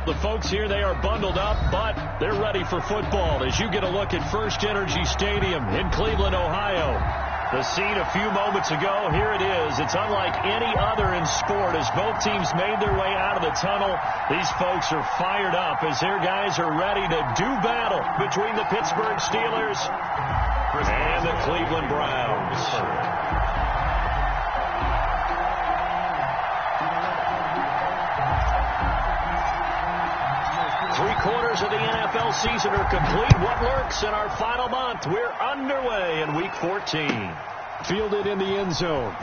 The folks here, they are bundled up, but they're ready for football as you get a look at First Energy Stadium in Cleveland, Ohio. The scene a few moments ago, here it is. It's unlike any other in sport as both teams made their way out of the tunnel. These folks are fired up as their guys are ready to do battle between the Pittsburgh Steelers and the Cleveland Browns. Three-quarters of the NFL season are complete. What lurks in our final month? We're underway in Week 14. Fielded in the end zone.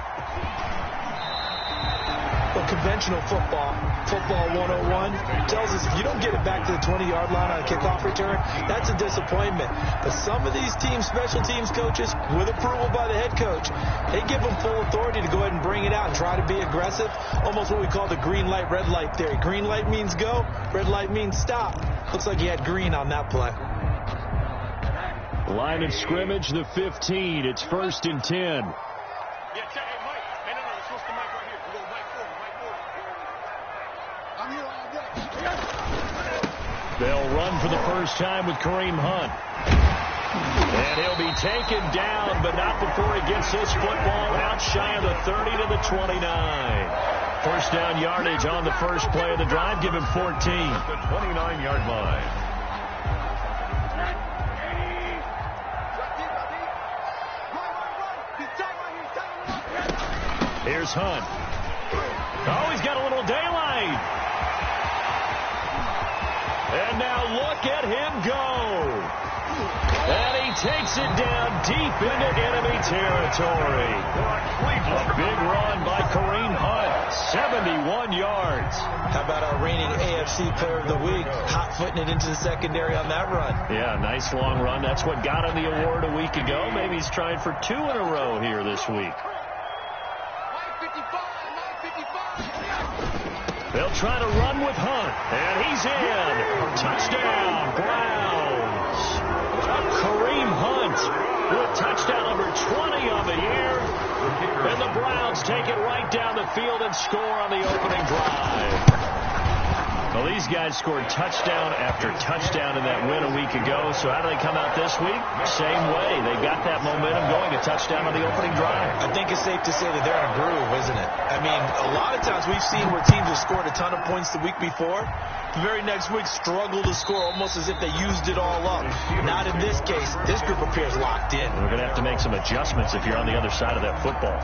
Well, conventional football 101, tells us if you don't get it back to the 20-yard line on a kickoff return, that's a disappointment. But some of these teams, special teams coaches, with approval by the head coach, they give them full authority to go ahead and bring it out and try to be aggressive. Almost what we call the green light, red light theory. Green light means go, red light means stop. Looks like he had green on that play. Line of scrimmage, the 15. It's 1st and 10. They'll run for the first time with Kareem Hunt. And he'll be taken down, but not before he gets this football out shy of the 30 to the 29. First down yardage on the first play of the drive. Give him 14. The 29-yard line. Here's Hunt. Oh, he's got a little daylight. And now look at him go. And he takes it down deep into enemy territory. A big run by Kareem Hunt. 71 yards. How about our reigning AFC Player of the Week, hot-footing it into the secondary on that run? Yeah, nice long run. That's what got him the award a week ago. Maybe he's trying for 2 in a row here this week. They'll try to run with Hunt, and he's in. Touchdown, Browns. Kareem Hunt with touchdown number 20 on the year. And the Browns take it right down the field and score on the opening drive. Well, these guys scored touchdown after touchdown in that win a week ago. So how do they come out this week? Same way. They got that momentum going, a touchdown on the opening drive. I think it's safe to say that they're in a groove, isn't it? I mean, a lot of times we've seen where teams have scored a ton of points the week before. The very next week struggle to score almost as if they used it all up. Not in this case. This group appears locked in. We're going to have to make some adjustments if you're on the other side of that football.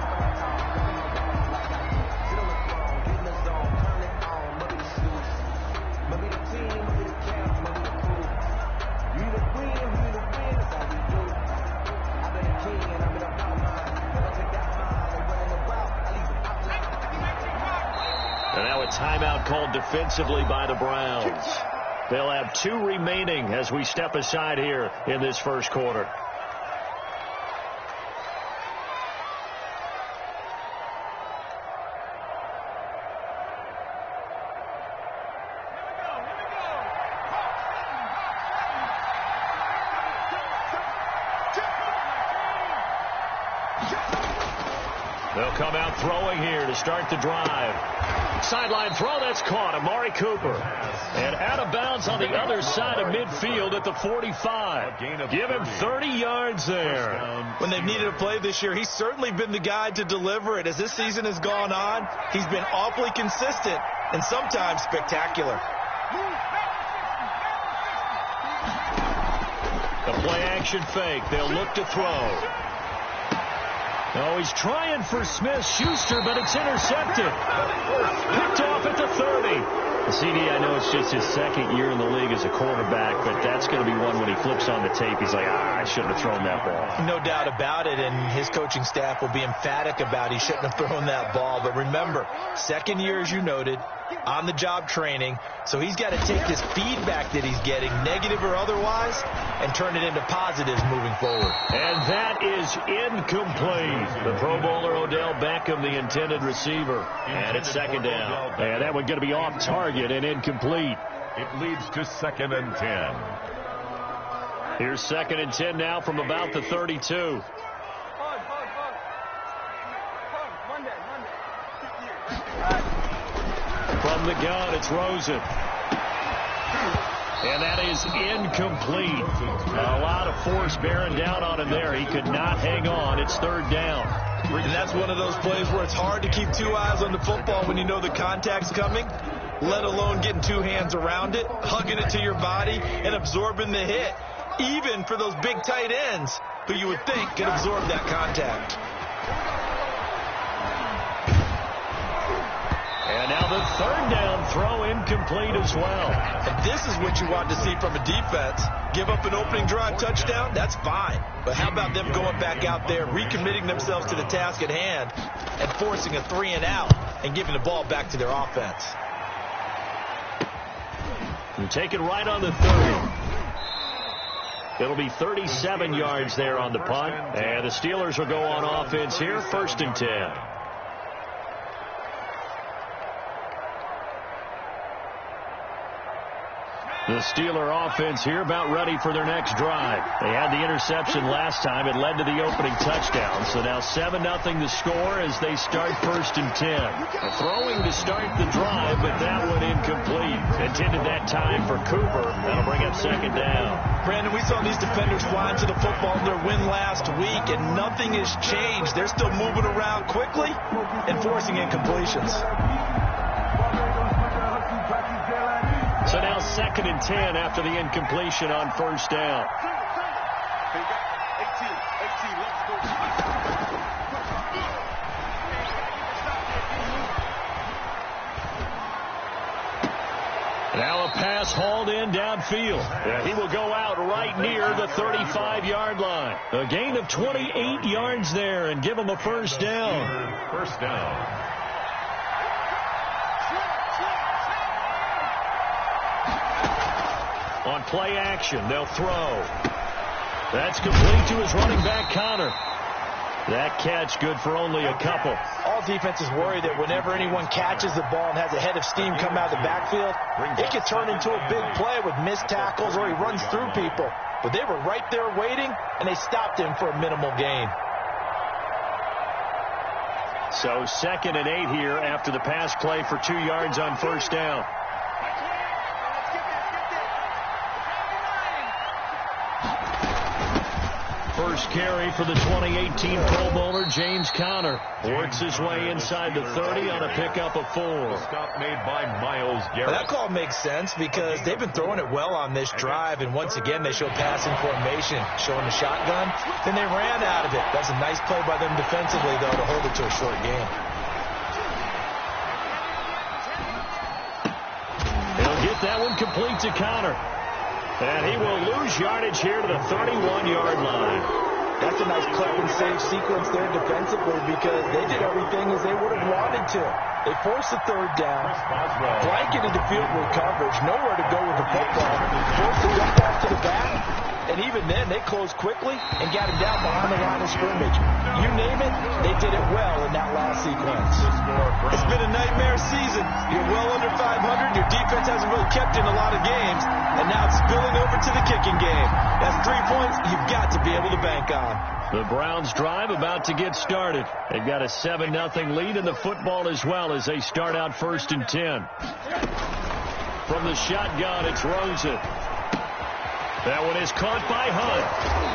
Timeout called defensively by the Browns. They'll have 2 remaining as we step aside here in this first quarter. They'll come out throwing here to start the drive. Sideline throw, that's caught. Amari Cooper. And out of bounds on the other side of midfield at the 45. Give him 30 yards there. When they've needed a play this year, he's certainly been the guy to deliver it. As this season has gone on, he's been awfully consistent and sometimes spectacular. The play action fake. They'll look to throw. Oh, he's trying for Smith-Schuster, but it's intercepted. Picked off at the 30. CD, I know it's just his second year in the league as a quarterback, but that's going to be one when he flips on the tape. He's like, I shouldn't have thrown that ball. No doubt about it, and his coaching staff will be emphatic about he shouldn't have thrown that ball. But remember, second year, as you noted, on-the-job training, so he's got to take this feedback that he's getting, negative or otherwise, and turn it into positives moving forward. And that is incomplete. The Pro Bowler Odell Beckham, the intended receiver. And it's second down. And that one's going to be off target and incomplete. It leads to 2nd and 10. Here's 2nd and 10 now from about the 32. From the gun, it's Rosen. And that is incomplete. A lot of force bearing down on him there. He could not hang on. It's third down. And that's one of those plays where it's hard to keep two eyes on the football when you know the contact's coming, let alone getting two hands around it, hugging it to your body, and absorbing the hit, even for those big tight ends who you would think could absorb that contact. And now the third down throw incomplete as well. And this is what you want to see from a defense. Give up an opening drive touchdown, that's fine. But how about them going back out there, recommitting themselves to the task at hand, and forcing a 3-and-out and giving the ball back to their offense. And take it right on the 30. It'll be 37 yards there on the punt. And the Steelers will go on offense here, 1st and 10. The Steeler offense here about ready for their next drive. They had the interception last time. It led to the opening touchdown. So now 7-0 the score as they start 1st and 10. A throwing to start the drive, but that one incomplete. Intended that time for Cooper. That'll bring up 2nd down. Brandon, we saw these defenders flying to the football in their win last week, and nothing has changed. They're still moving around quickly and forcing incompletions. So now 2nd and 10 after the incompletion on 1st down. Now a pass hauled in downfield. And he will go out right near the 35-yard line. A gain of 28 yards there and give him a 1st down. 1st down. On play action, they'll throw. That's complete to his running back, Connor. That catch good for only a couple. All defenses worry that whenever anyone catches the ball and has a head of steam come out of the backfield, it could turn into a big play with missed tackles or he runs through people. But they were right there waiting, and they stopped him for a minimal gain. So 2nd and 8 here after the pass play for 2 yards on 1st down. First carry for the 2018 Pro Bowler, James Conner. Works his way inside the 30 on a pickup of 4. Stop made by Myles Garrett. That call makes sense because they've been throwing it well on this drive, and once again they show passing formation, showing the shotgun. Then they ran out of it. That's a nice play by them defensively, though, to hold it to a short game. He'll get that one complete to Conner. And he will lose yardage here to the 31-yard line. That's a nice clever and safe sequence there defensively because they did everything as they would have wanted to. They forced the 3rd down, blanketed the field with coverage, nowhere to go with the football, forced the jump off to the back, and even then they closed quickly and got him down behind the line of scrimmage. You name it, they did it well in that last sequence. It's been a nightmare season. You're well under 500. Your defense hasn't really kept in a lot of games, and now it's spilling over to the kicking game. That's 3 points you've got to be able to bank on. The Browns drive about to get started. They've got a 7-0 lead in the football as well as they start out 1st and 10. From the shotgun, it's Rosen. That one is caught by Hunt.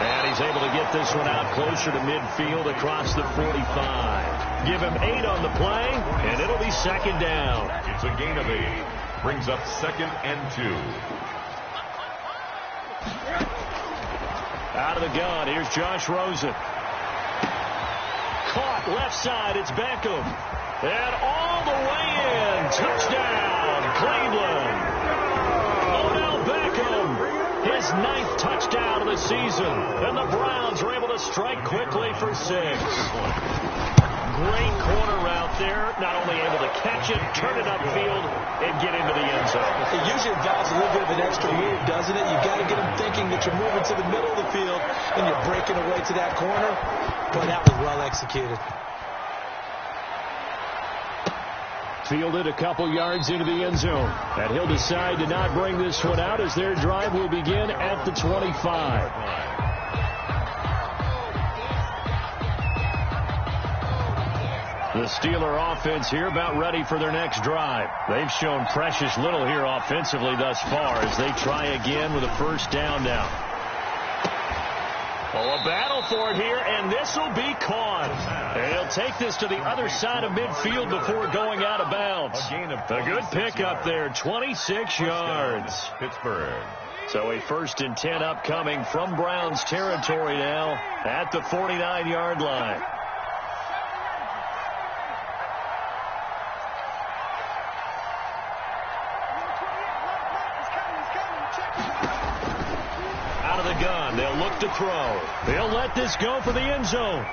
And he's able to get this one out closer to midfield across the 45. Give him 8 on the play, and it'll be 2nd down. It's a gain of 8. Brings up 2nd and 2. Out of the gun, here's Josh Rosen. Caught left side, it's Beckham. And all the way in. Touchdown, Cleveland. Odell Beckham, his 9th touchdown of the season. And the Browns are able to strike quickly for 6. Great corner route there. Not only able to catch it, turn it upfield, and get into the end zone. It usually involves a little bit of an extra move, doesn't it? You've got to get them thinking that you're moving to the middle of the field and you're breaking away to that corner. But that was well executed. Fielded a couple yards into the end zone. And he'll decide to not bring this one out as their drive will begin at the 25. The Steeler offense here about ready for their next drive. They've shown precious little here offensively thus far as they try again with a first down now. Oh, a battle for it here, and this will be caught. And he'll take this to the other side of midfield before going out of bounds. A good pickup there, 26 yards. Pittsburgh. So a 1st and 10 upcoming from Browns territory now at the 49-yard line. Out of the gun, they'll look to throw. They'll let this go for the end zone.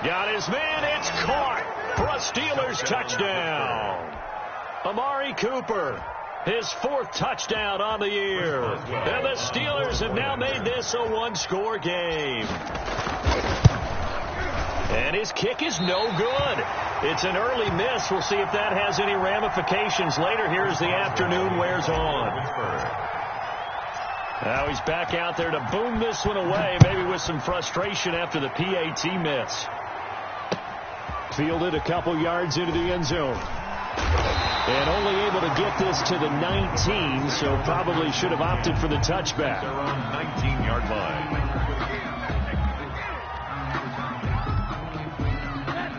Got his man, it's caught for a Steelers touchdown. Amari Cooper, his 4th touchdown on the year. And the Steelers have now made this a one-score game. And his kick is no good. It's an early miss. We'll see if that has any ramifications later here as the afternoon wears on. Now he's back out there to boom this one away, maybe with some frustration after the PAT miss. Fielded a couple yards into the end zone. And only able to get this to the 19, so probably should have opted for the touchback. Their own 19-yard line.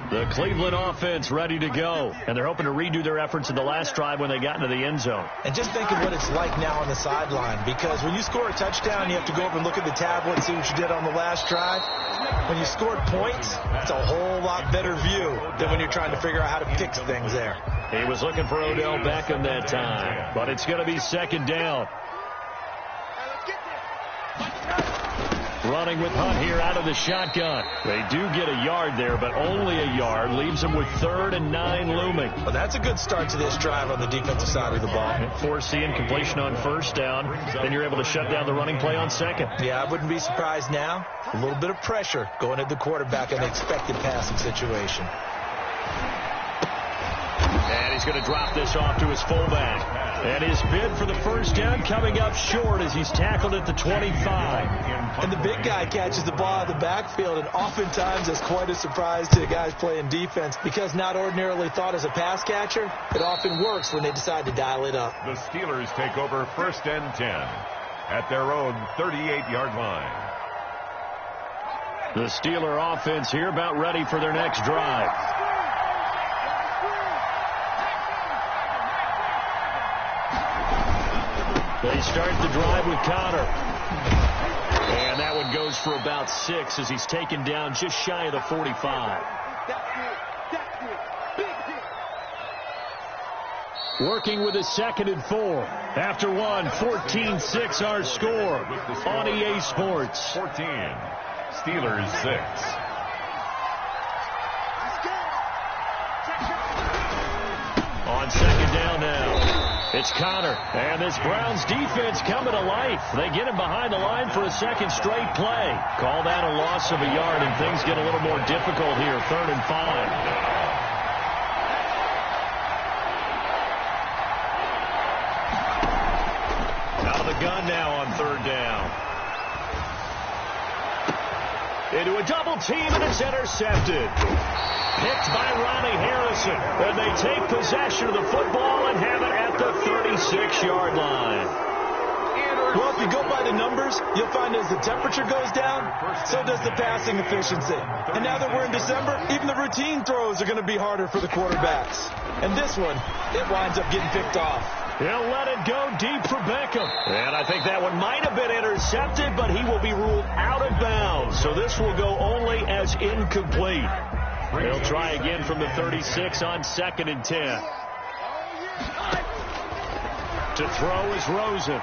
The Cleveland offense ready to go. And they're hoping to redo their efforts in the last drive when they got into the end zone. And just think of what it's like now on the sideline, because when you score a touchdown, you have to go over and look at the tablet and see what you did on the last drive. When you scored points, it's a whole lot better view than when you're trying to figure out how to fix things there. He was looking for Odell Beckham that time, but it's going to be 2nd down. Running with Hunt here out of the shotgun. They do get a yard there, but only a yard. Leaves them with 3rd and 9 looming. Well, that's a good start to this drive on the defensive side of the ball. Forcing completion on 1st down. Then you're able to shut down the running play on 2nd. Yeah, I wouldn't be surprised now. A little bit of pressure going at the quarterback in the expected passing situation. And he's going to drop this off to his fullback. And his bid for the first down coming up short as he's tackled at the 25. And the big guy catches the ball out of the backfield, and oftentimes it's quite a surprise to the guys playing defense because not ordinarily thought as a pass catcher, it often works when they decide to dial it up. The Steelers take over 1st and 10 at their own 38-yard line. The Steeler offense here about ready for their next drive. They start the drive with Connor. And that one goes for about 6 as he's taken down just shy of the 45. Working with his 2nd and 4. After one, 14-6 our score on EA Sports. 14. Steelers 6. On 2nd down now. It's Connor, and this Browns defense coming to life. They get him behind the line for a 2nd straight play. Call that a loss of a yard, and things get a little more difficult here, 3rd and 5. Out of the gun now on 3rd down. Into a double team, and it's intercepted. Picked by Ronnie Harrison. And they take possession of the football and have it at the 36-yard line. Well, if you go by the numbers, you'll find as the temperature goes down, so does the passing efficiency. And now that we're in December, even the routine throws are going to be harder for the quarterbacks. And this one, it winds up getting picked off. He'll let it go deep for Beckham. And I think that one might have been intercepted, but he will be ruled out of bounds. So this will go only as incomplete. They'll try again from the 36 on 2nd and 10. To throw is Rosen.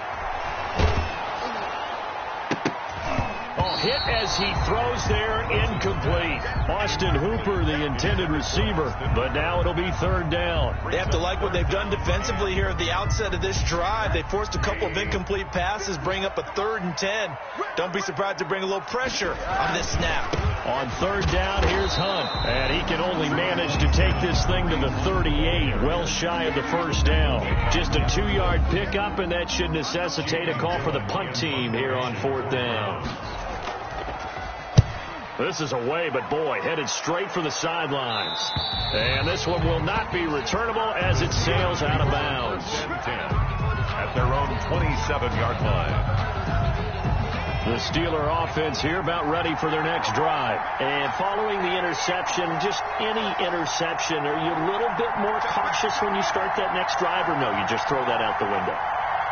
Hit as he throws there, incomplete. Austin Hooper, the intended receiver, but now it'll be 3rd down. They have to like what they've done defensively here at the outset of this drive. They forced a couple of incomplete passes, bring up a 3rd and 10. Don't be surprised to bring a little pressure on this snap. On 3rd down, here's Hunt, and he can only manage to take this thing to the 38, well shy of the 1st down. Just a 2-yard pickup, and that should necessitate a call for the punt team here on 4th down. This is away, but boy, headed straight for the sidelines. And this one will not be returnable as it sails out of bounds. 10 at their own 27-yard line. The Steeler offense here about ready for their next drive. And following the interception, just any interception, are you a little bit more cautious when you start that next drive, or no, you just throw that out the window?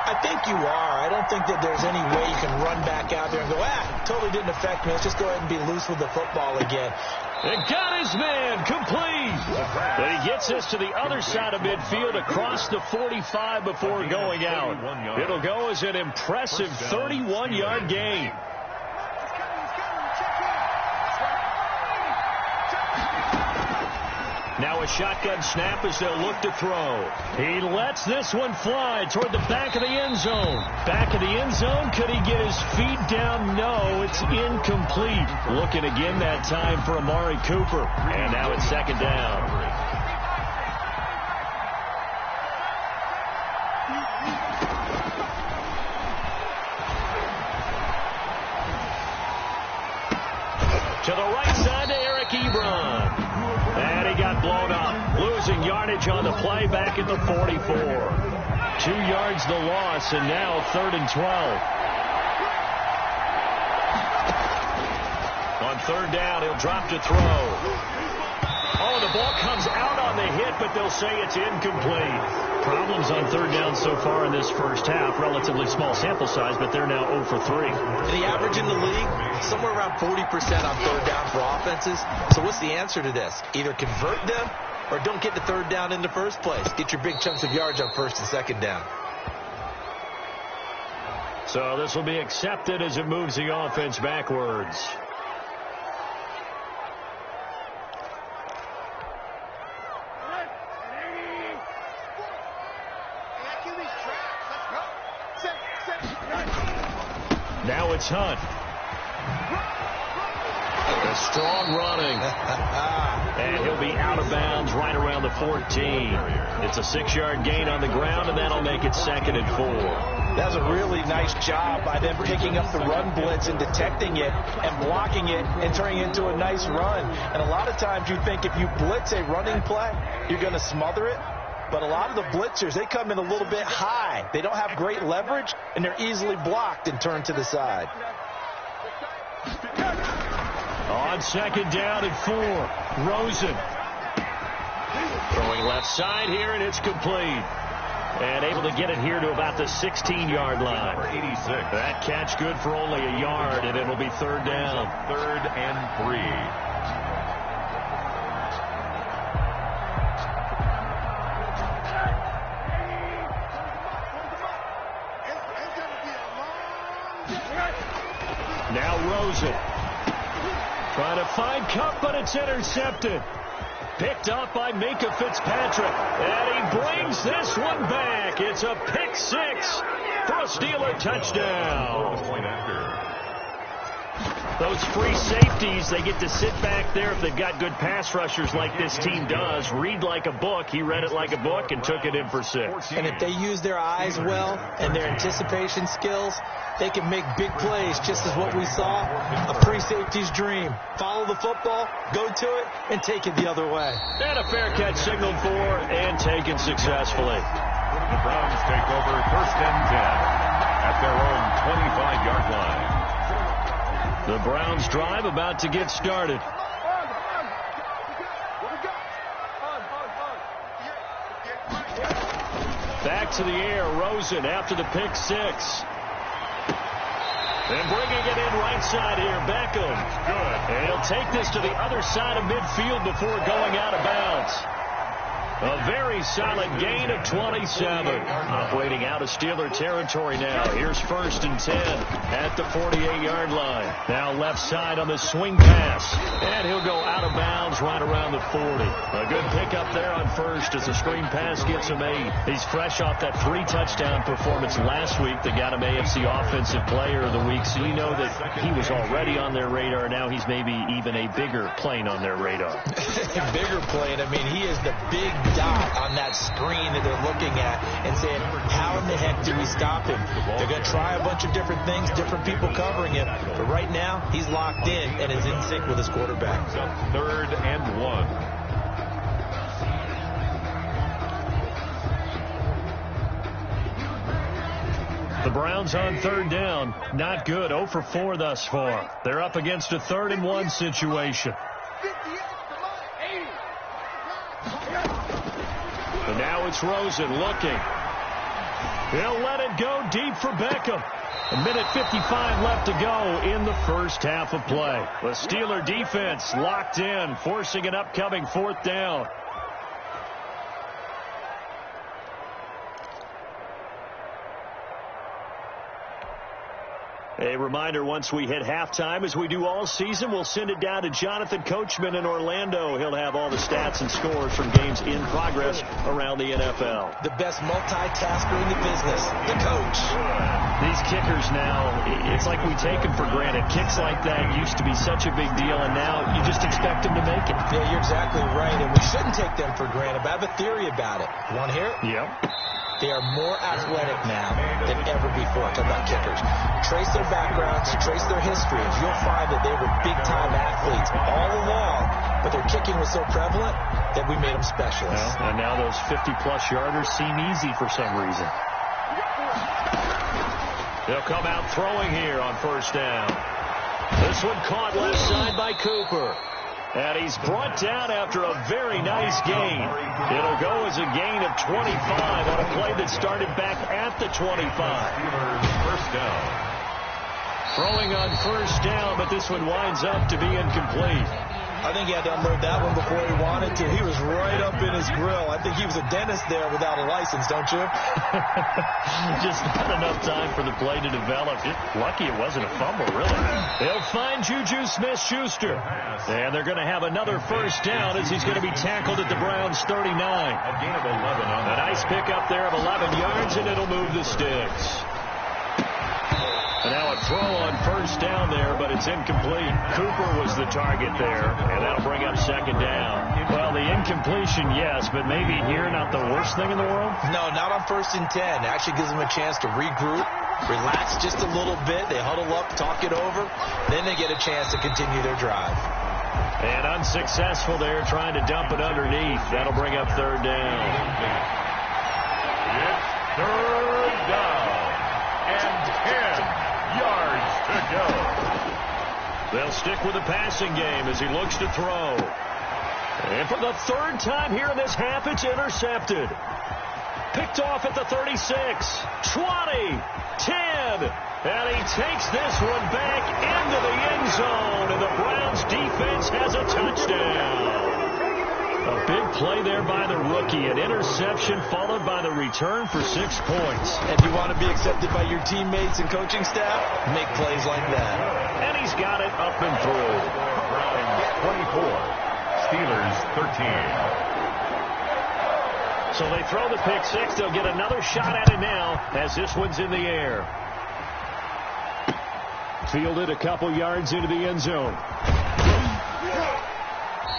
I think you are. I don't think that there's any way you can run back out there and go, totally didn't affect me. Let's just go ahead and be loose with the football again. It got his man complete. But he gets this to the other side of midfield across the 45 before going out. It'll go as an impressive 31-yard gain. Now a shotgun snap as they'll look to throw. He lets this one fly toward the back of the end zone. Back of the end zone. Could he get his feet down? No, it's incomplete. Looking again that time for Amari Cooper. And now it's second down. To the right side to Eric Ebron. And he got blown up. Losing yardage on the play back at the 44. 2 yards the loss, and now 3rd and 12. On 3rd down, he'll drop to throw. Oh, the ball comes out on the hit, but they'll say it's incomplete. Problems on 3rd down so far in this first half. Relatively small sample size, but they're now 0 for 3. The average in the league, somewhere around 40% on 3rd down for offenses. So what's the answer to this? Either convert them or don't get to 3rd down in the first place. Get your big chunks of yards on 1st and 2nd down. So this will be accepted as it moves the offense backwards. Now it's Hunt. A strong running. And he'll be out of bounds right around the 14. It's a 6-yard gain on the ground, and that'll make it 2nd and 4. That was a really nice job by them picking up the run blitz and detecting it and blocking it and turning it into a nice run. And a lot of times you think if you blitz a running play, you're going to smother it. But a lot of the blitzers, they come in a little bit high. They don't have great leverage, and they're easily blocked and turned to the side. On 2nd down and 4, Rosen. Throwing left side here, and it's complete. And able to get it here to about the 16-yard line. 86. That catch good for only a yard, and it'll be 3rd down. 3rd and 3. Now Rosen trying to find Cup, but it's intercepted. Picked up by Minka Fitzpatrick. And he brings this one back. It's a pick 6 for a Steeler touchdown. Those free safeties, they get to sit back there if they've got good pass rushers like this team does. Read like a book. He read it like a book and took it in for 6. And if they use their eyes well and their anticipation skills, they can make big plays, just as what we saw. A free safety's dream. Follow the football, go to it, and take it the other way. And a fair catch signaled for and taken successfully. The Browns take over 1st and 10 at their own 25-yard line. The Browns drive about to get started. Back to the air, Rosen after the pick 6. And bringing it in right side here, Beckham. Good. And he'll take this to the other side of midfield before going out of bounds. A very solid gain of 27. Operating out of Steeler territory now. Here's 1st and 10 at the 48-yard line. Now left side on the swing pass. And he'll go out of bounds right around the 40. A good pickup there on 1st as the screen pass gets him 8. He's fresh off that 3-touchdown performance last week that got him AFC Offensive Player of the Week. So you know that he was already on their radar. Now he's maybe even a bigger plane on their radar. bigger play. And, I mean, he is the big dot on that screen that they're looking at and saying, how in the heck do we stop him? They're going to try a bunch of different things, different people covering him. But right now, he's locked in and is in sync with his quarterback. 3rd and 1. The Browns on 3rd down. Not good. 0 for 4 thus far. They're up against a 3rd and 1 situation. And now it's Rosen looking. He'll let it go deep for Beckham. 1:55 left to go in the first half of play. The Steeler defense locked in, forcing an upcoming 4th down. A reminder, once we hit halftime, as we do all season, we'll send it down to Jonathan Coachman in Orlando. He'll have all the stats and scores from games in progress around the NFL. The best multitasker in the business, the coach. These kickers now, it's like we take them for granted. Kicks like that used to be such a big deal, and now you just expect them to make it. Yeah, you're exactly right, and we shouldn't take them for granted, but I have a theory about it. You want to hear it? Yep. They are more athletic now than ever before. Talk about kickers. Trace their backgrounds, trace their histories. You'll find that they were big-time athletes all along, but their kicking was so prevalent that we made them specialists. Well, and now those 50-plus yarders seem easy for some reason. They'll come out throwing here on 1st down. This one caught left side by Cooper. And he's brought down after a very nice gain. It'll go as a gain of 25 on a play that started back at the 25. First down. Throwing on 1st down, but this one winds up to be incomplete. I think he had to unload that one before he wanted to. He was right up in his grill. I think he was a dentist there without a license, don't you? Just not enough time for the play to develop. Lucky it wasn't a fumble, really. They'll find Juju Smith-Schuster. And they're going to have another 1st down as he's going to be tackled at the Browns' 39. A gain of 11 on A nice pickup there of 11 yards, and it'll move the sticks. And now a throw on 1st down there, but it's incomplete. Cooper was the target there, and that'll bring up 2nd down. Well, the incompletion, yes, but maybe here not the worst thing in the world? No, not on 1st and 10. It actually gives them a chance to regroup, relax just a little bit. They huddle up, talk it over. Then they get a chance to continue their drive. And unsuccessful there, trying to dump it underneath. That'll bring up 3rd down. It's 3rd down and 10 yards to go. They'll stick with the passing game as he looks to throw. And for the 3rd time here in this half, it's intercepted. Picked off at the 36, 20, 10. And he takes this one back into the end zone, and the Browns defense has a touchdown. A big play there by the rookie. An interception followed by the return for 6 points. If you want to be accepted by your teammates and coaching staff, make plays like that. And he's got it up and through. Browns 24, Steelers 13. So they throw the pick 6. They'll get another shot at it now as this one's in the air. Fielded a couple yards into the end zone.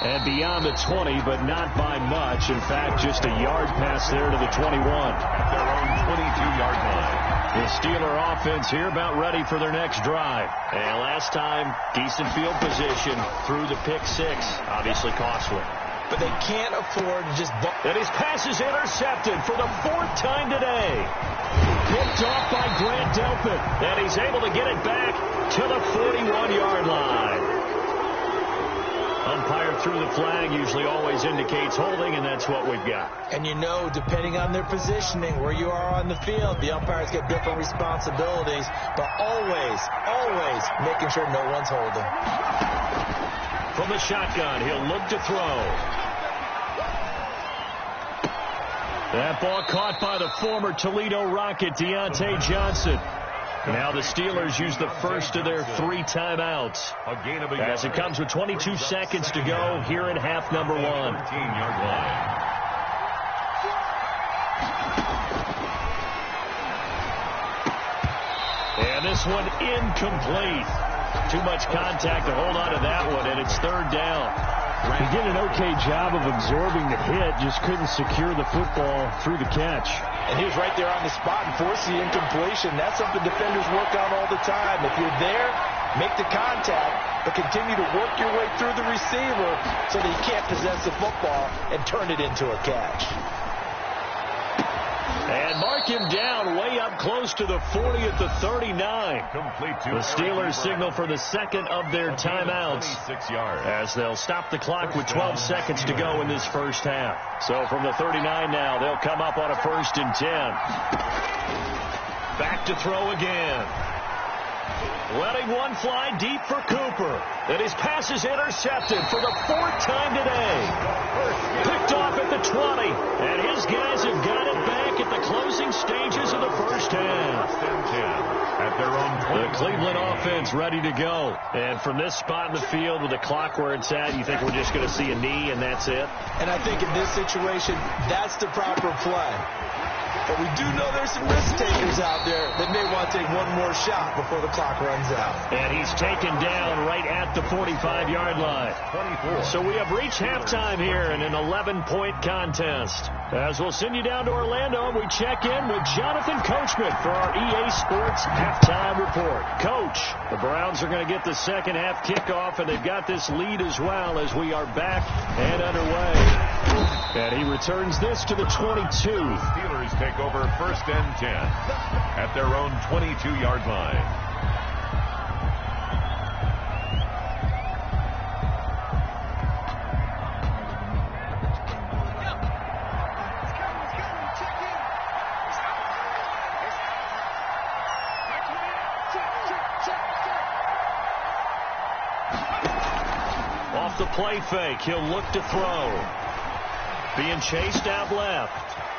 And beyond the 20, but not by much. In fact, just a yard pass there to the 21. At their own 22-yard line. The Steeler offense here about ready for their next drive. And last time, decent field position through the pick 6. Obviously costly. But they can't afford to just... And his pass is intercepted for the 4th time today. Picked off by Grant Delpit. And he's able to get it back to the 41-yard line. Umpire threw the flag, usually always indicates holding, and that's what we've got. And you know, depending on their positioning, where you are on the field, the umpires get different responsibilities, but always making sure no one's holding. From the shotgun, he'll look to throw. That ball caught by the former Toledo Rocket, Deontay Johnson. Now the Steelers use the first of their 3 timeouts. As it comes with 22 seconds to go here in half number 1. 13-yard line. And this one incomplete. Too much contact to hold on to that one, and it's 3rd down. He did an okay job of absorbing the hit, just couldn't secure the football through the catch. And he was right there on the spot and forced the incompletion. That's something defenders work on all the time. If you're there, make the contact, but continue to work your way through the receiver so that you can't possess the football and turn it into a catch. And mark him down way up close to the 40 at the 39. The Steelers signal for the second of their timeouts as they'll stop the clock with 12 seconds to go in this first half. So from the 39 now, they'll come up on a 1st and 10. Back to throw again. Letting one fly deep for Cooper. And his pass is intercepted for the 4th time today. Picked off at the 20. And his guys have got it back at the closing stages of the first half. At their own the Cleveland offense ready to go. And from this spot in the field with the clock where it's at, you think we're just going to see a knee and that's it? And I think in this situation, that's the proper play. But we do know there's some risk takers out there that may want to take one more shot before the clock runs out. And he's taken down right at the 45-yard line. 24. So we have reached halftime here in an 11-point contest. As we'll send you down to Orlando, we check in with Jonathan Coachman for our EA Sports halftime report. Coach, the Browns are going to get the second half kickoff, and they've got this lead as well as we are back and underway. And he returns this to the 22. Steelers take over 1st and 10 at their own 22-yard line. Off the play fake, he'll look to throw. Being chased out left.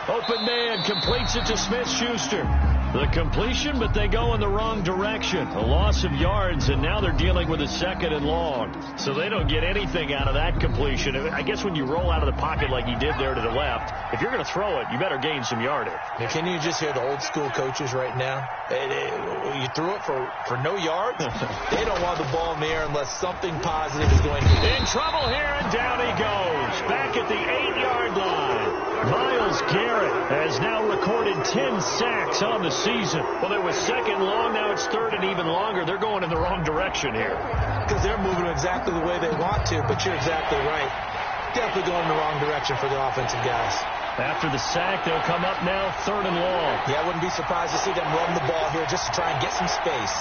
Open man completes it to Smith-Schuster. The completion, but they go in the wrong direction. A loss of yards, and now they're dealing with a 2nd and long. So they don't get anything out of that completion. I guess when you roll out of the pocket like he did there to the left, if you're going to throw it, you better gain some yardage. Now, can you just hear the old school coaches right now? You threw it for no yards? They don't want the ball in the air unless something positive is going to happen. In trouble here, and down he goes. Back at the 8-yard line. Myles Garrett has now recorded 10 sacks on the season. Well, it was 2nd long. Now it's 3rd and even longer. They're going in the wrong direction here. Because they're moving exactly the way they want to, but you're exactly right. Definitely going in the wrong direction for the offensive guys. After the sack, they'll come up now 3rd and long. Yeah, I wouldn't be surprised to see them run the ball here just to try and get some space.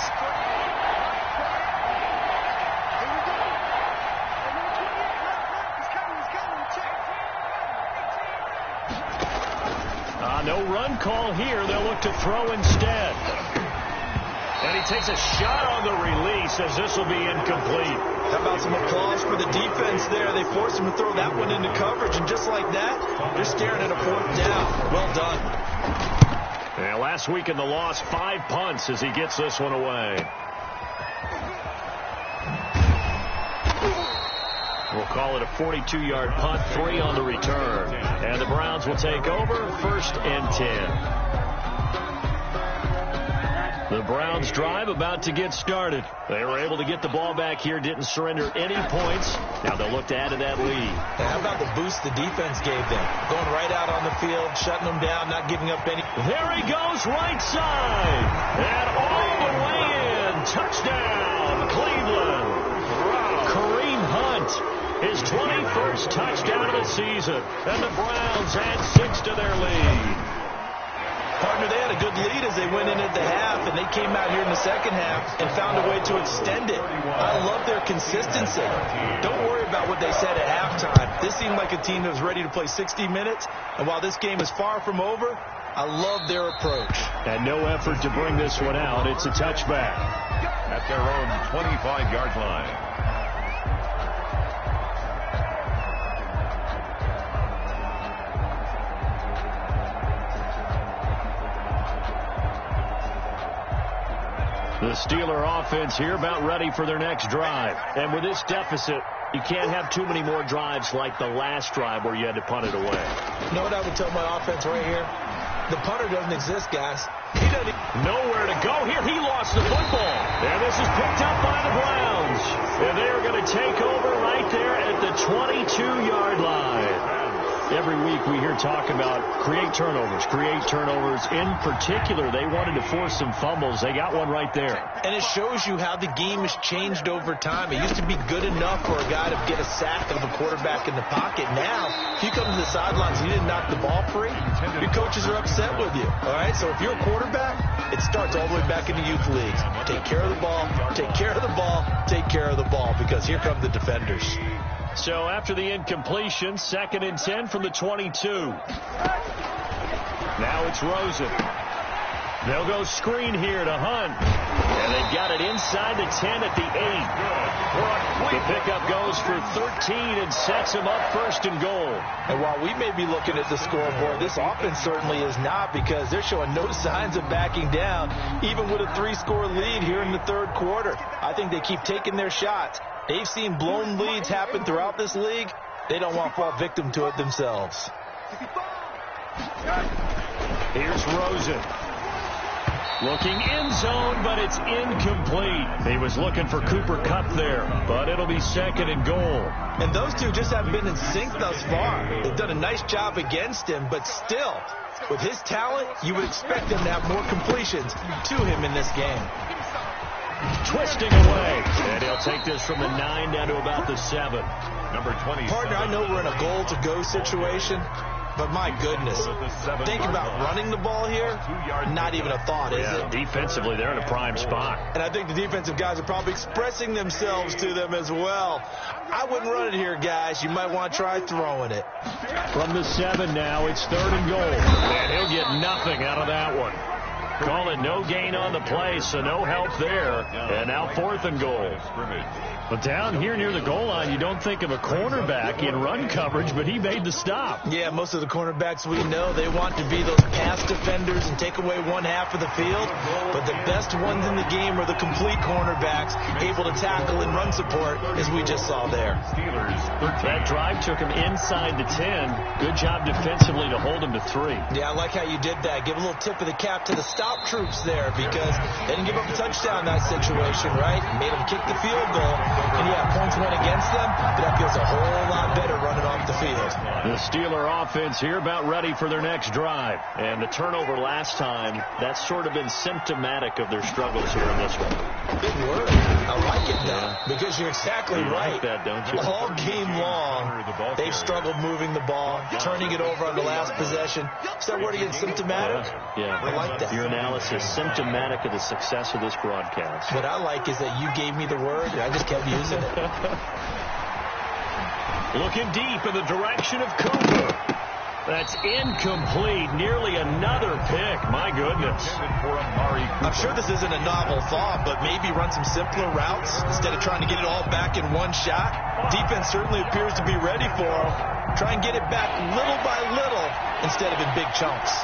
No run call here. They'll look to throw instead. And he takes a shot on the release as this will be incomplete. How about some applause for the defense there? They forced him to throw that one into coverage, and just like that, they're staring at a 4th down. Well done. And last week in the loss, 5 punts as he gets this one away. We'll call it a 42-yard punt, 3 on the return. And the Browns will take over 1st and 10. The Browns drive about to get started. They were able to get the ball back here, didn't surrender any points. Now they'll look to add to that lead. And how about the boost the defense gave them? Going right out on the field, shutting them down, not giving up any. There he goes, right side. And all the way in. Touchdown, Cleveland. Kareem Hunt. His 21st touchdown of the season. And the Browns add 6 to their lead. Partner, they had a good lead as they went in at the half, and they came out here in the second half and found a way to extend it. I love their consistency. Don't worry about what they said at halftime. This seemed like a team that was ready to play 60 minutes, and while this game is far from over, I love their approach. And no effort to bring this one out. It's a touchback. At their own 25-yard line. The Steeler offense here about ready for their next drive. And with this deficit, you can't have too many more drives like the last drive where you had to punt it away. You know what I would tell my offense right here? The punter doesn't exist, guys. He doesn't nowhere to go here. He lost the football. And this is picked up by the Browns. And they are going to take over right there at the 22-yard line. Every week we hear talk about create turnovers. In particular, they wanted to force some fumbles. They got one right there. And it shows you how the game has changed over time. It used to be good enough for a guy to get a sack of a quarterback in the pocket. Now, if you come to the sidelines and you didn't knock the ball free, your coaches are upset with you. All right? So if you're a quarterback, it starts all the way back in the youth leagues. Take care of the ball, take care of the ball, take care of the ball, because here come the defenders. So after the incompletion, 2nd and 10 from the 22. Now it's Rosen. They'll go screen here to Hunt. And they've got it inside the 10 at the 8. The pickup goes for 13 and sets him up 1st and goal. And while we may be looking at the scoreboard, this offense certainly is not, because they're showing no signs of backing down, even with a 3-score lead here in the 3rd quarter. I think they keep taking their shots. They've seen blown leads happen throughout this league. They don't want to fall victim to it themselves. Here's Rosen. Looking end zone, but it's incomplete. He was looking for Cooper Kupp there, but it'll be 2nd and goal. And those two just haven't been in sync thus far. They've done a nice job against him, but still, with his talent, you would expect him to have more completions to him in this game. Twisting away, and he'll take this from the 9 down to about the 7. Number 20. Partner, I know we're in a goal-to-go situation, but my goodness, think about running the ball here, not even a thought, is it? Defensively, they're in a prime spot. And I think the defensive guys are probably expressing themselves to them as well. I wouldn't run it here, guys. You might want to try throwing it. From the 7 now, it's 3rd and goal. And he'll get nothing out of that one. Call it no gain on the play, so no help there. And now 4th and goal. But down here near the goal line, you don't think of a cornerback in run coverage, but he made the stop. Yeah, most of the cornerbacks we know, they want to be those pass defenders and take away one half of the field. But the best ones in the game are the complete cornerbacks, able to tackle and run support, as we just saw there. That drive took him inside the 10. Good job defensively to hold him to 3. Yeah, I like how you did that. Give a little tip of the cap to the stop troops there, because they didn't give up a touchdown in that situation, right? Made them kick the field goal. And yeah, points went against them, but that feels a whole lot better running off the field. The Steeler offense here about ready for their next drive. And the turnover last time, that's sort of been symptomatic of their struggles here in this one. Big word. I like it, though, because you're exactly right. Like that, don't you? All game long, they've struggled moving the ball, turning it over on the last possession. Is that word again, symptomatic? Yeah. I like that. Your analysis, symptomatic of the success of this broadcast. What I like is that you gave me the word, and I just kept using it. Looking deep in the direction of Cooper. That's incomplete. Nearly another pick. My goodness. I'm sure this isn't a novel thought, but maybe run some simpler routes instead of trying to get it all back in one shot. Defense certainly appears to be ready for him. Try and get it back little by little instead of in big chunks.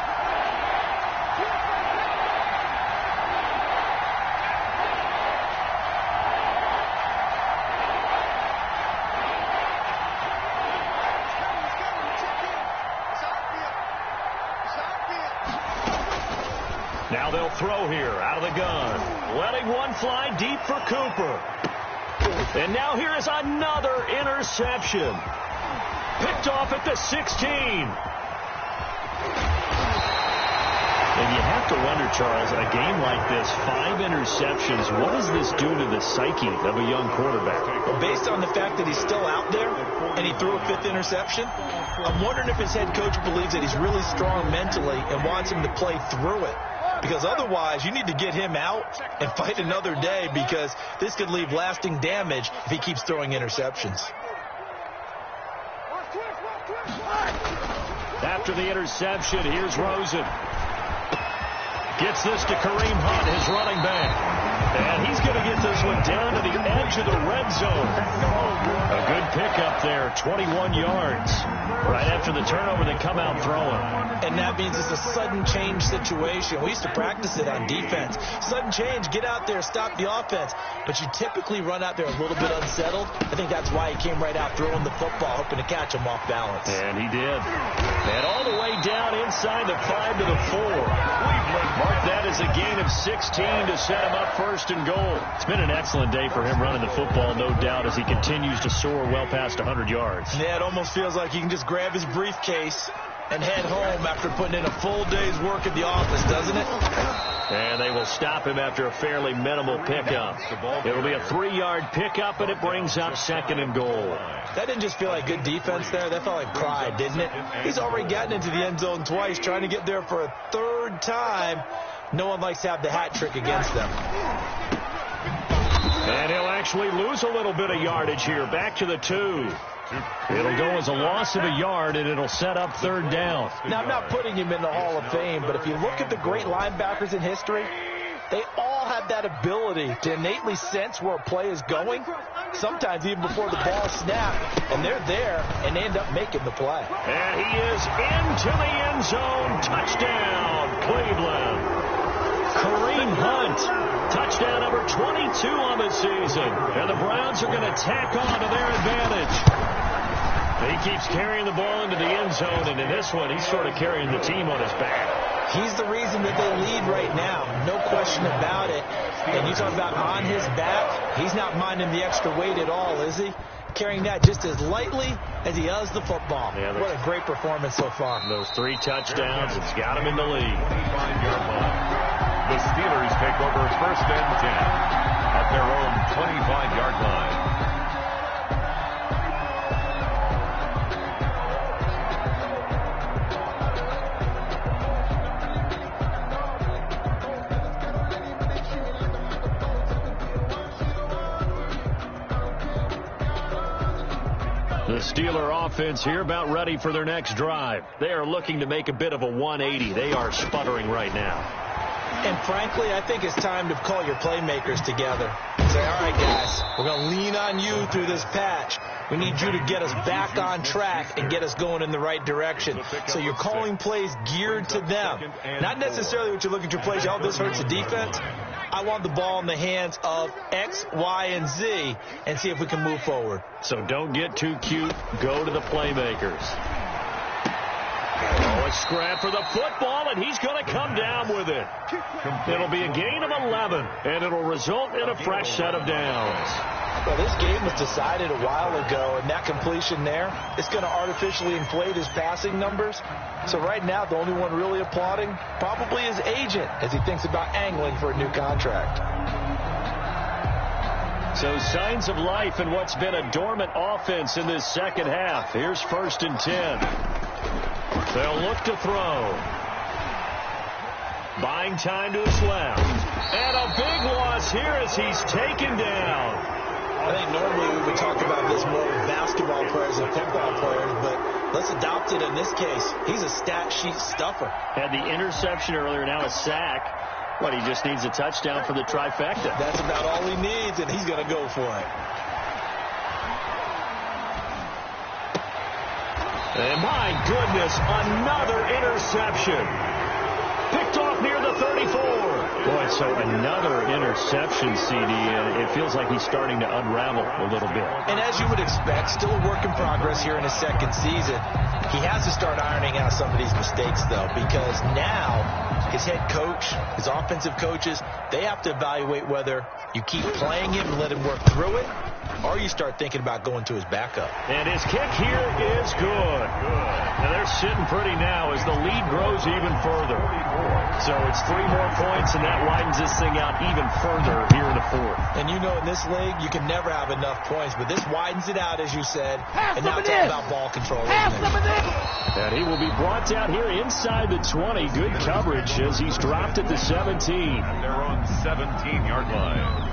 Now they'll throw here out of the gun. Letting one fly deep for Cooper. And now here is another interception. Picked off at the 16. And you have to wonder, Charles, a game like this, 5 interceptions, what does this do to the psyche of a young quarterback? Well, based on the fact that he's still out there and he threw a 5th interception, I'm wondering if his head coach believes that he's really strong mentally and wants him to play through it. Because otherwise, you need to get him out and fight another day, because this could leave lasting damage if he keeps throwing interceptions. After the interception, here's Rosen. Gets this to Kareem Hunt, his running back. And he's going to get this one down to the edge of the red zone. A good pickup there, 21 yards. Right after the turnover, they come out throwing. And that means it's a sudden change situation. We used to practice it on defense. Sudden change, get out there, stop the offense. But you typically run out there a little bit unsettled. I think that's why he came right out throwing the football, hoping to catch him off balance. And he did. And all the way down inside inside the 5 to the 4. Mark that as a gain of 16 to set him up first and goal. It's been an excellent day for him running the football, no doubt, as he continues to soar well past 100 yards. Yeah, it almost feels like he can just grab his briefcase and head home after putting in a full day's work at the office, doesn't it? And they will stop him after a fairly minimal pickup. It'll be a 3-yard pickup, and it brings up second and goal. That didn't just feel like good defense there. That felt like pride, didn't it? He's already gotten into the end zone twice, trying to get there for a third time. No one likes to have the hat trick against them. And he'll actually lose a little bit of yardage here. Back to the 2. It'll go as a loss of a yard, and it'll set up third down. Now, I'm not putting him in the Hall of Fame, but if you look at the great linebackers in history, they all have that ability to innately sense where a play is going, sometimes even before the ball snaps, and they're there, and they end up making the play. And he is into the end zone. Touchdown, Cleveland. Kareem Hunt, touchdown number 22 on the season. And the Browns are going to tack on to their advantage. He keeps carrying the ball into the end zone, and in this one, he's sort of carrying the team on his back. He's the reason that they lead right now, no question about it. And you talk about on his back, he's not minding the extra weight at all, is he? Carrying that just as lightly as he does the football. Yeah, what a great performance so far. Those 3 touchdowns, it's got him in the lead. The Steelers take over first and 10 at their own 25-yard line. The Steeler offense here about ready for their next drive. They are looking to make a bit of a 180. They are sputtering right now. And frankly, I think it's time to call your playmakers together. Say, all right, guys, we're going to lean on you through this patch. We need you to get us back on track and get us going in the right direction. So you're calling plays geared to them. Not necessarily what you're looking to plays, oh, this hurts the defense. I want the ball in the hands of X, Y, and Z and see if we can move forward. So don't get too cute. Go to the playmakers. Oh, a scrap for the football, and he's going to come down with it. It'll be a gain of 11, and it'll result in a fresh set of downs. Well, this game was decided a while ago, and that completion there is going to artificially inflate his passing numbers. So right now, the only one really applauding probably his agent as he thinks about angling for a new contract. So signs of life in what's been a dormant offense in this second half. Here's first and 10. They'll look to throw. Buying time to his left. And a big loss here as he's taken down. I think normally we would talk about this more with basketball players and football players, but let's adopt it in this case. He's a stat sheet stuffer. Had the interception earlier, now a sack. But he just needs a touchdown for the trifecta. That's about all he needs, and he's going to go for it. And my goodness, another interception. Picked off near the 34. Boy, so another interception, CD, and it feels like he's starting to unravel a little bit. And as you would expect, still a work in progress here in his second season. He has to start ironing out some of these mistakes, though, because now his head coach, his offensive coaches, they have to evaluate whether you keep playing him and let him work through it, or you start thinking about going to his backup. And his kick here is good. And they're sitting pretty now as the lead grows even further. So it's 3 more points, and that widens this thing out even further here in the fourth. And you know in this league, you can never have enough points, but this widens it out, as you said. And now it's all about ball control. And he will be brought down here inside the 20. Good coverage as he's dropped at the 17. At their own 17-yard line.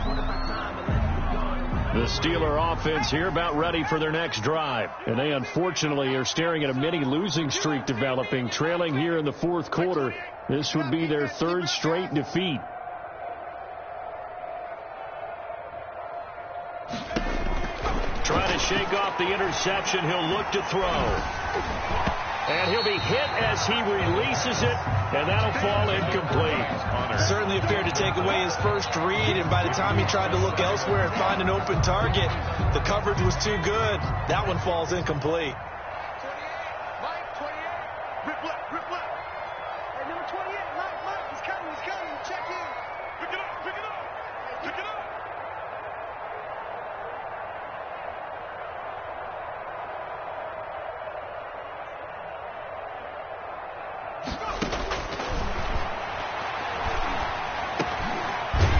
The Steeler offense here about ready for their next drive. And they unfortunately are staring at a mini losing streak developing, trailing here in the fourth quarter. This would be their 3rd straight defeat. Trying to shake off the interception. He'll look to throw. And he'll be hit as he releases it, and that'll fall incomplete. Certainly appeared to take away his first read, and by the time he tried to look elsewhere and find an open target, the coverage was too good. That one falls incomplete. number 28, Mike, he's coming, check in. Pick it up, pick it up, pick it up.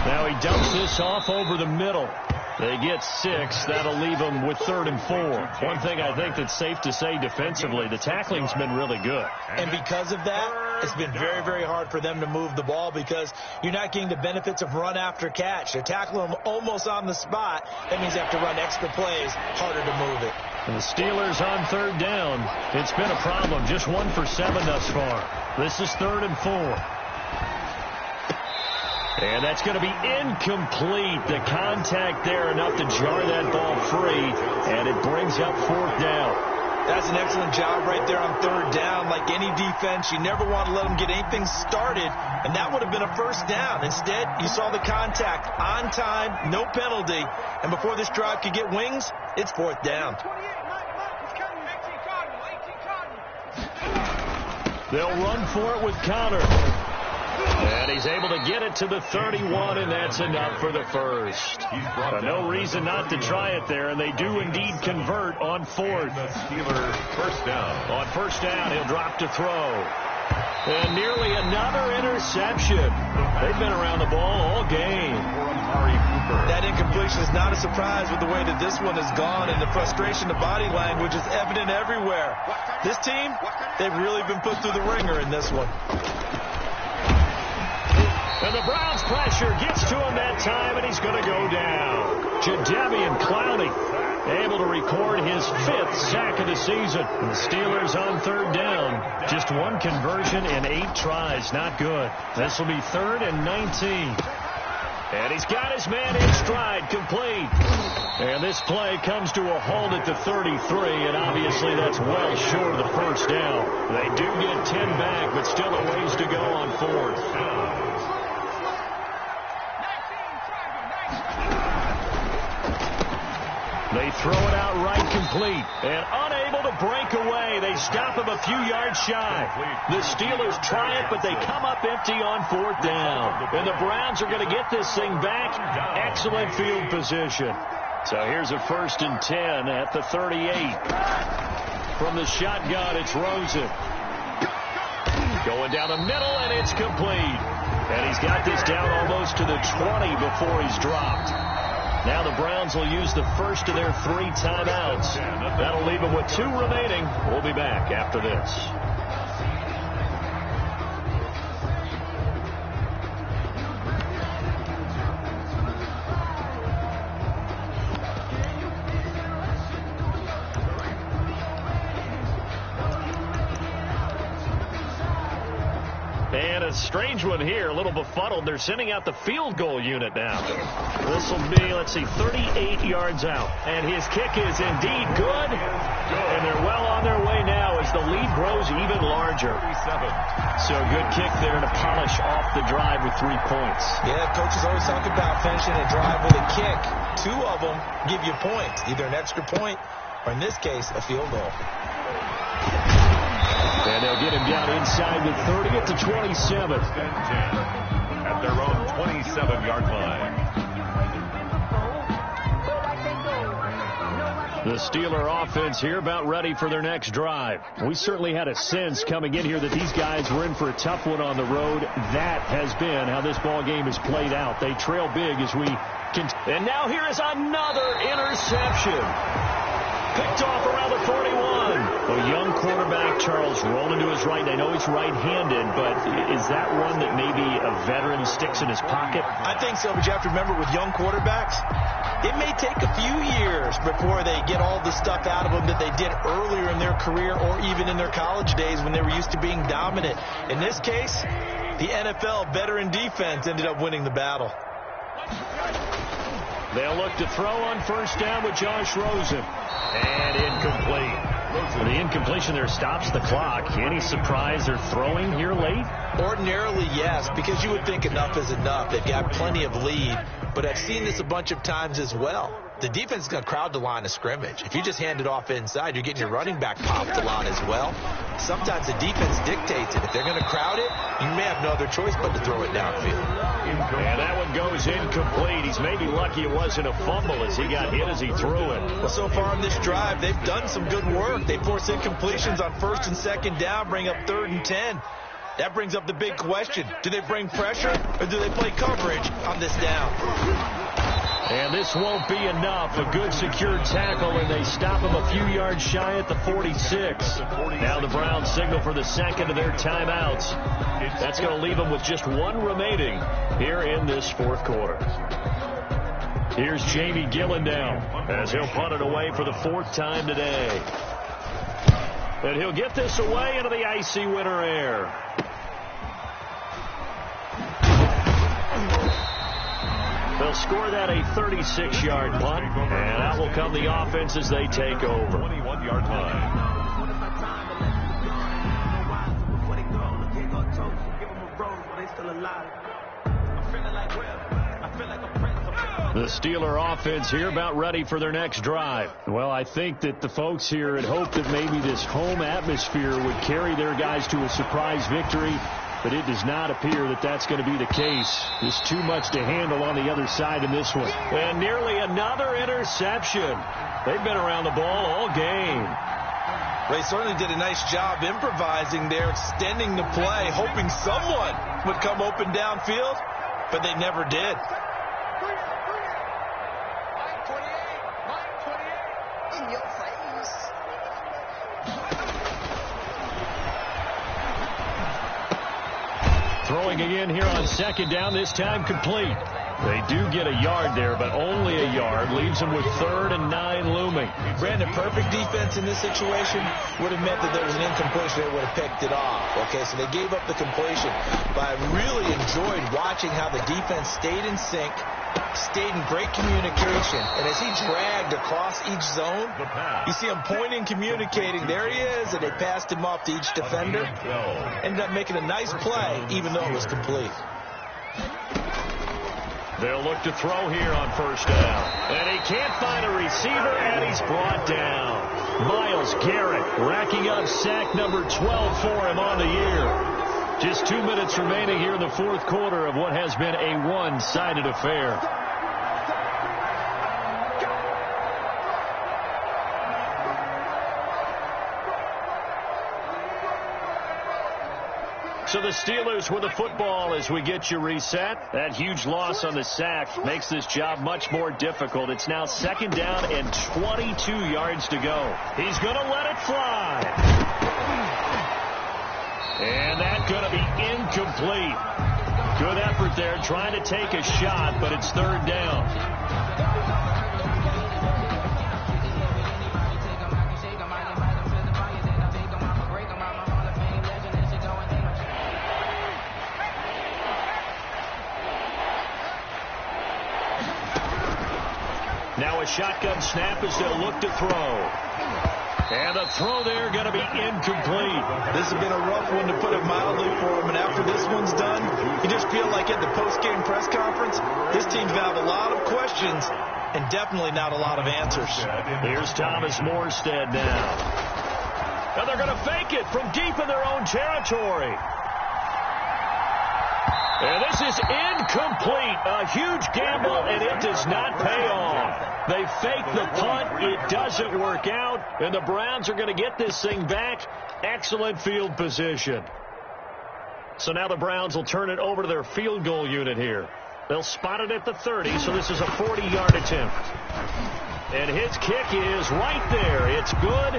Now he dumps this off over the middle. They get 6. That'll leave them with 3rd and 4. One thing I think that's safe to say defensively, the tackling's been really good. And because of that, it's been very, very hard for them to move the ball because you're not getting the benefits of run after catch. They're tackling them almost on the spot. That means they have to run extra plays, harder to move it. And the Steelers on 3rd down. It's been a problem. Just 1 for 7 thus far. This is 3rd and 4. And that's going to be incomplete. The contact there enough to jar that ball free, and it brings up 4th down. That's an excellent job right there on 3rd down. Like any defense, you never want to let them get anything started, and that would have been a 1st down. Instead, you saw the contact on time, no penalty, and before this drive could get wings, it's 4th down. 28, Mike, he's coming. 18 Cardinal. They'll run for it with Connor. And he's able to get it to the 31, and that's enough for the first. No reason not to try it there, and they do indeed convert on 4th. The Steelers 1st down. On 1st down, he'll drop to throw. And nearly another interception. They've been around the ball all game. That incompletion is not a surprise with the way that this one has gone, and the frustration, the body language is evident everywhere. This team, they've really been put through the ringer in this one. And the Browns pressure gets to him that time, and he's going to go down. Jadeveon Clowney able to record his 5th sack of the season. And the Steelers on 3rd down. Just 1 conversion in 8 tries. Not good. This will be 3rd and 19. And he's got his man in stride, complete. And this play comes to a halt at the 33, and obviously that's well short of the 1st down. They do get 10 back, but still a ways to go on 4th. They throw it out right complete, and unable to break away. They stop him a few yards shy. The Steelers try it, but they come up empty on 4th down. And the Browns are going to get this thing back. Excellent field position. So here's a 1st and 10 at the 38. From the shotgun, it's Rosen. Going down the middle, and it's complete. And he's got this down almost to the 20 before he's dropped. Now the Browns will use the first of their 3 timeouts. That'll leave them with 2 remaining. We'll be back after this. And a strange one here, a little befuddled. They're sending out the field goal unit now. This will be, let's see, 38 yards out. And his kick is indeed good. And they're well on their way now as the lead grows even larger. So good kick there to polish off the drive with 3 points. Yeah, coaches always talk about finishing a drive with a kick. 2 of them give you points, either an extra point or, in this case, a field goal. And they'll get him down inside the 30 at the 27. At their own 27-yard line. The Steeler offense here about ready for their next drive. We certainly had a sense coming in here that these guys were in for a tough one on the road. That has been how this ball game has played out. They trail big as we continue. And now here is another interception. Picked off around the 41. A young quarterback, Charles, rolling to his right. I know he's right-handed, but is that one that maybe a veteran sticks in his pocket? I think so, but you have to remember with young quarterbacks, it may take a few years before they get all the stuff out of them that they did earlier in their career or even in their college days when they were used to being dominant. In this case, the NFL veteran defense ended up winning the battle. They'll look to throw on 1st down with Josh Rosen. And incomplete. The incompletion there stops the clock. Any surprise they're throwing here late? Ordinarily, yes, because you would think enough is enough. They've got plenty of lead. But I've seen this a bunch of times as well. the defense is going to crowd the line of scrimmage. If you just hand it off inside, you're getting your running back popped a lot as well. Sometimes the defense dictates it. If they're going to crowd it, you may have no other choice but to throw it downfield. And that one goes incomplete. He's maybe lucky it wasn't a fumble as he got hit as he threw it. Well, so far on this drive, they've done some good work. They force incompletions on 1st and 2nd down, bring up 3rd and 10. That brings up the big question. Do they bring pressure or do they play coverage on this down? And this won't be enough. A good secure tackle, and they stop him a few yards shy at the 46. Now the Browns signal for the second of their timeouts. That's going to leave them with just one remaining here in this 4th quarter. Here's Jamie Gillendow as he'll punt it away for the 4th time today. And he'll get this away into the icy winter air. They'll score that a 36-yard punt, and out will come the offense as they take over. 21-yard line. The Steeler offense here about ready for their next drive. Well, I think that the folks here had hoped that maybe this home atmosphere would carry their guys to a surprise victory. But it does not appear that that's going to be the case. There's too much to handle on the other side in this one. And nearly another interception. They've been around the ball all game. They certainly did a nice job improvising there, extending the play, hoping someone would come open downfield, but they never did. In your face. Throwing again here on 2nd down, this time complete. They do get a yard there, but only a yard. Leaves them with 3rd and 9 looming. Brandon, perfect defense in this situation would have meant that there was an incompletion. They would have picked it off. Okay, so they gave up the completion. But I really enjoyed watching how the defense stayed in sync, stayed in great communication. And as he dragged across each zone, you see him pointing, communicating. There he is, and they passed him off to each defender. Ended up making a nice play, even though it was complete. They'll look to throw here on 1st down. And he can't find a receiver, and he's brought down. Myles Garrett racking up sack number 12 for him on the year. Just 2 minutes remaining here in the 4th quarter of what has been a one-sided affair. So the Steelers with the football as we get you reset. That huge loss on the sack makes this job much more difficult. It's now 2nd down and 22 yards to go. He's going to let it fly. And that's going to be incomplete. Good effort there trying to take a shot, but it's 3rd down. Now a shotgun snap as they'll look to throw. And the throw there going to be incomplete. This has been a rough one, to put it mildly, for him. And after this one's done, you just feel like at the post-game press conference, this team's going to have a lot of questions and definitely not a lot of answers. Here's Thomas Morstead now. And they're going to fake it from deep in their own territory. And this is incomplete. A huge gamble, and it does not pay off. They fake the punt. It doesn't work out. And the Browns are going to get this thing back. Excellent field position. So now the Browns will turn it over to their field goal unit here. They'll spot it at the 30, so this is a 40-yard attempt. And his kick is right there. It's good,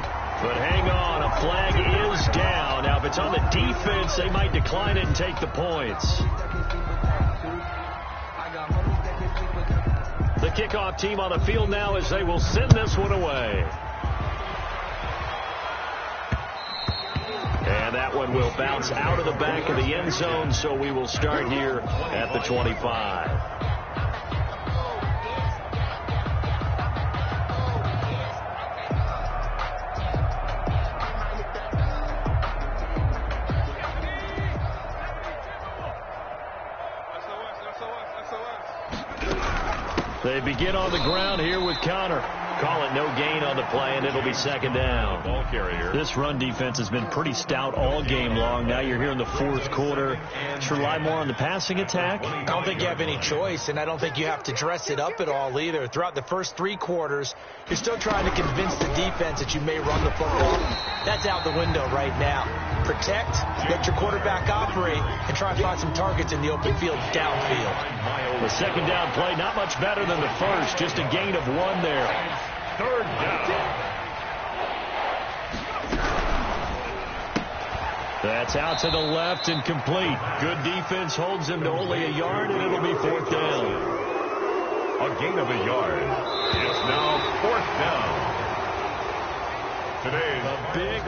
but hang on. A flag is down. Now, if it's on the defense, they might decline it and take the points. The kickoff team on the field now as they will send this one away. And that one will bounce out of the back of the end zone, so we will start here at the 25. They begin on the ground here with Connor. Call it no gain on the play, and it'll be second down. Ball carrier. This run defense has been pretty stout all game long. Now you're here in the fourth quarter. To rely more on the passing attack? I don't think you have any choice, and I don't think you have to dress it up at all either. Throughout the first 3 quarters, you're still trying to convince the defense that you may run the football. That's out the window right now. Protect, let your quarterback operate, and try and find some targets in the open field downfield. The second down play, not much better than the first. Just a gain of 1 there. Third down. That's out to the left and complete. Good defense holds him to only a yard, and it'll be 4th down. A gain of a yard. It's now 4th down. Today's A big